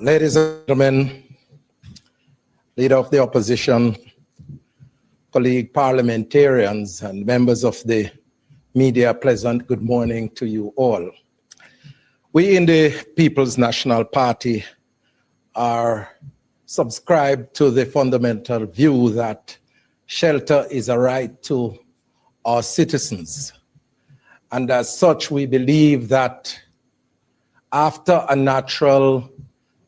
Ladies and gentlemen, Leader of the Opposition, colleague parliamentarians, and members of the media, pleasant good morning to you all. We in the People's National Party are subscribed to the fundamental view that shelter is a right to our citizens. And as such, we believe that after a natural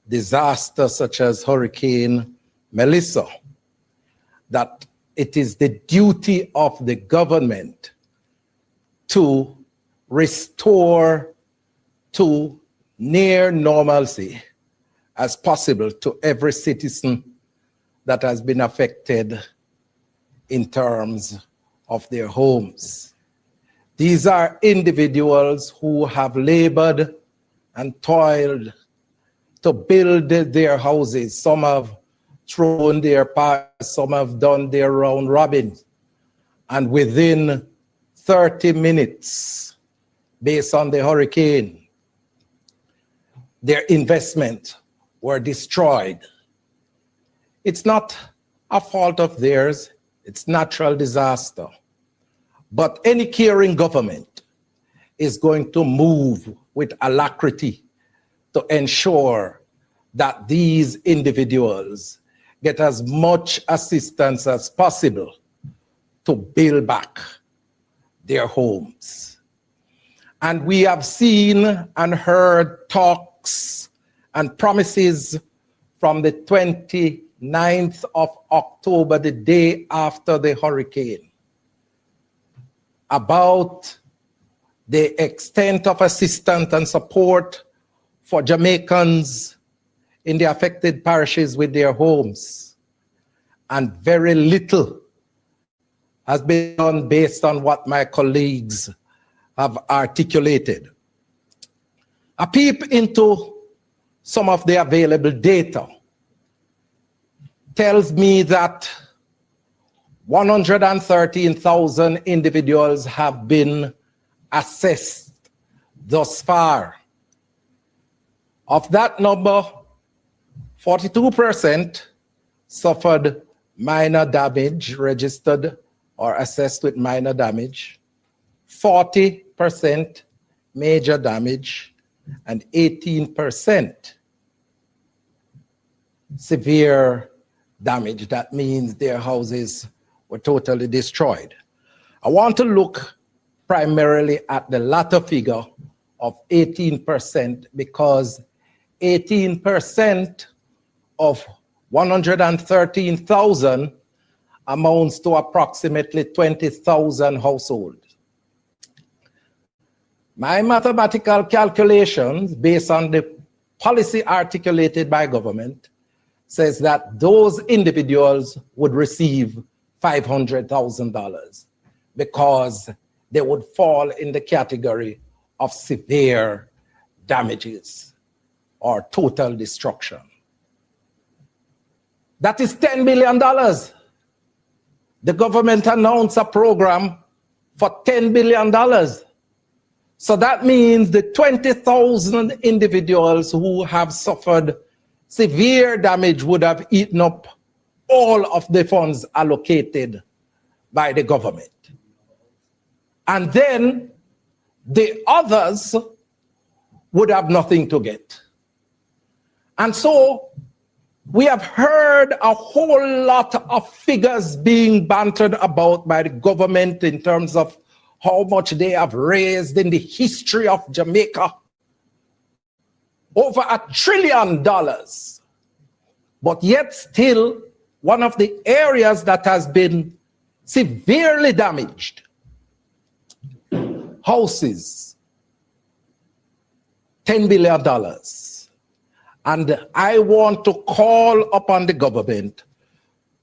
disaster such as Hurricane Melissa, that it is the duty of the government to restore to near normalcy as possible to every citizen that has been affected in terms of their homes. These are individuals who have labored and toiled to build their houses. Some have thrown their parts, some have done their round robin. And within 30 minutes, based on the hurricane, their investment were destroyed. It's not a fault of theirs, it's natural disaster. But any caring government is going to move with alacrity to ensure that these individuals get as much assistance as possible to build back their homes. And we have seen and heard talks and promises from the 29th of October, the day after the hurricane, about the extent of assistance and support for Jamaicans in the affected parishes with their homes. And very little has been done based on what my colleagues have articulated. A peep into some of the available data tells me that 113,000 individuals have been assessed thus far. Of that number, 42% suffered minor damage, registered or assessed with minor damage, 40% major damage, and 18% severe damage. That means their houses were totally destroyed. I want to look primarily at the latter figure of 18% because 18% of 113,000 amounts to approximately 20,000 households. My mathematical calculations, based on the policy articulated by government, says that those individuals would receive $500,000 because they would fall in the category of severe damages or total destruction. That is $10 billion. The government announced a program for $10 billion. So that means the 20,000 individuals who have suffered severe damage would have eaten up all of the funds allocated by the government. And then the others would have nothing to get. And so we have heard a whole lot of figures being bantered about by the government in terms of how much they have raised in the history of Jamaica. Over $1 trillion. But yet still, one of the areas that has been severely damaged, houses, $10 billion. And I want to call upon the government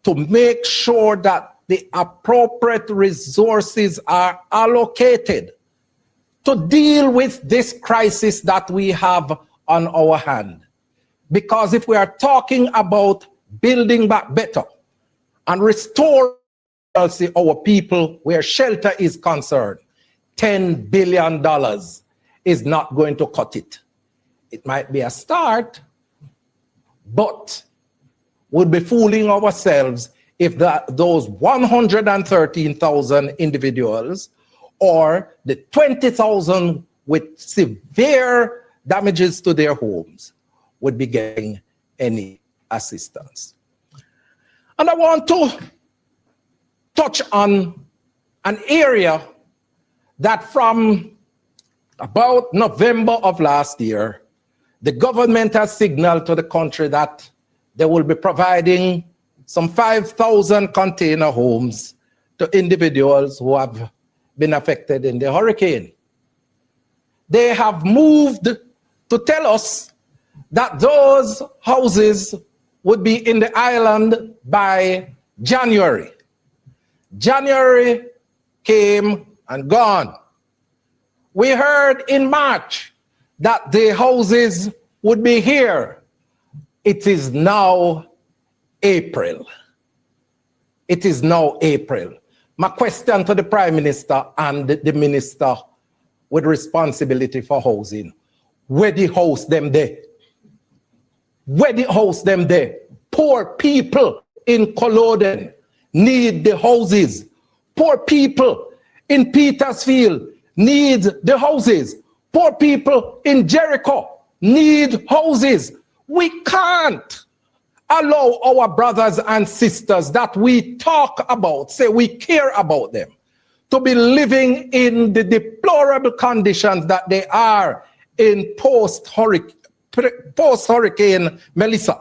to make sure that the appropriate resources are allocated to deal with this crisis that we have on our hand. Because if we are talking about building back better and restoring our people where shelter is concerned, $10 billion is not going to cut it. It might be a start, But we'd be fooling ourselves if those 113,000 individuals or the 20,000 with severe damages to their homes would be getting any assistance. And I want to touch on an area that from about November of last year, the government has signaled to the country that they will be providing some 5,000 container homes to individuals who have been affected in the hurricane. They have moved to tell us that those houses would be in the island by January. January came and gone. We heard in March that the houses would be here. It is now April. It is now April. My question to the Prime Minister and the Minister with responsibility for housing, where the house them there? Where the house them there? Poor people in Culloden need the houses. Poor people in Petersfield need the houses. Poor people in Jericho need houses. We can't allow our brothers and sisters that we talk about, say we care about them, to be living in the deplorable conditions that they are in post-Hurricane Melissa.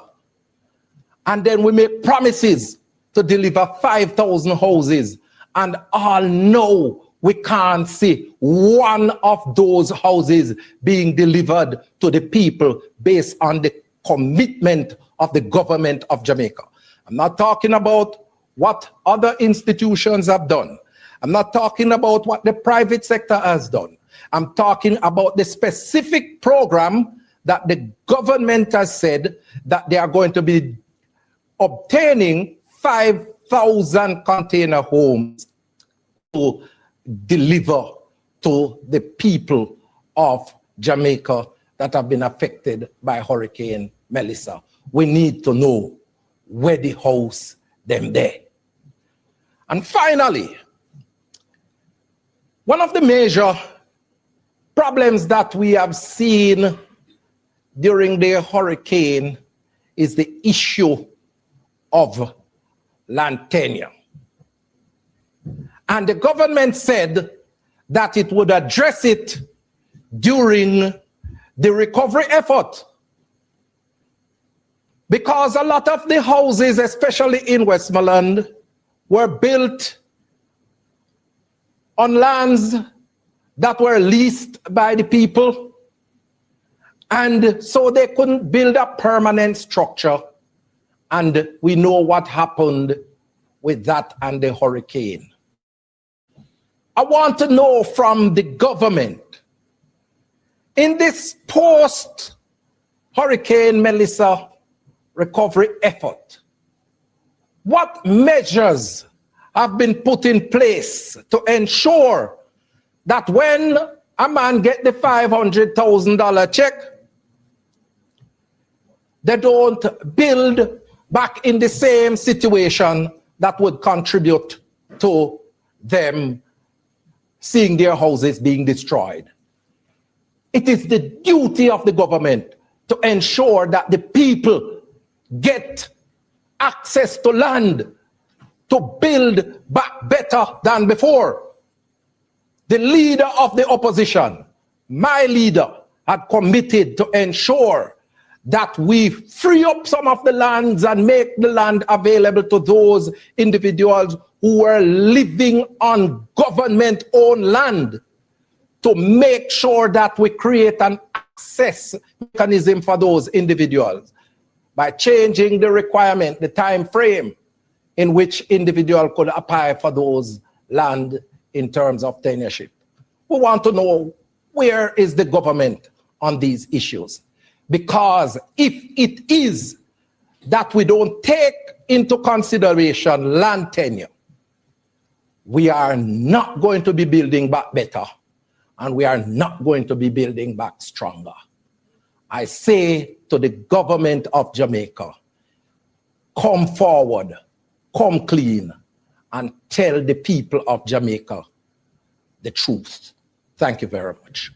And then we make promises to deliver 5,000 houses, and all know we can't see one of those houses being delivered to the people based on the commitment of the government of Jamaica. I'm not talking about what other institutions have done. I'm not talking about what the private sector has done. I'm talking about the specific program that the government has said that they are going to be obtaining 5,000 container homes to deliver to the people of Jamaica that have been affected by Hurricane Melissa. We need to know where the house them there. And finally, one of the major problems that we have seen during the hurricane is the issue of land tenure. And the government said that it would address it during the recovery effort. Because a lot of the houses, especially in Westmoreland, were built on lands that were leased by the people. And so they couldn't build a permanent structure. And we know what happened with that and the hurricane. I want to know from the government, in this post-Hurricane Melissa recovery effort, what measures have been put in place to ensure that when a man gets the $500,000 check, they don't build back in the same situation that would contribute to them seeing their houses being destroyed? It is the duty of the government to ensure that the people get access to land to build back better than before. The leader of the opposition, my leader, had committed to ensure that we free up some of the lands and make the land available to those individuals who were living on government-owned land, to make sure that we create an access mechanism for those individuals by changing the requirement, the time frame in which individual could apply for those land in terms of tenureship. We want to know, where is the government on these issues? Because if it is that we don't take into consideration land tenure, we are not going to be building back better, and we are not going to be building back stronger. I say to the government of Jamaica, come forward, come clean, and tell the people of Jamaica the truth. Thank you very much.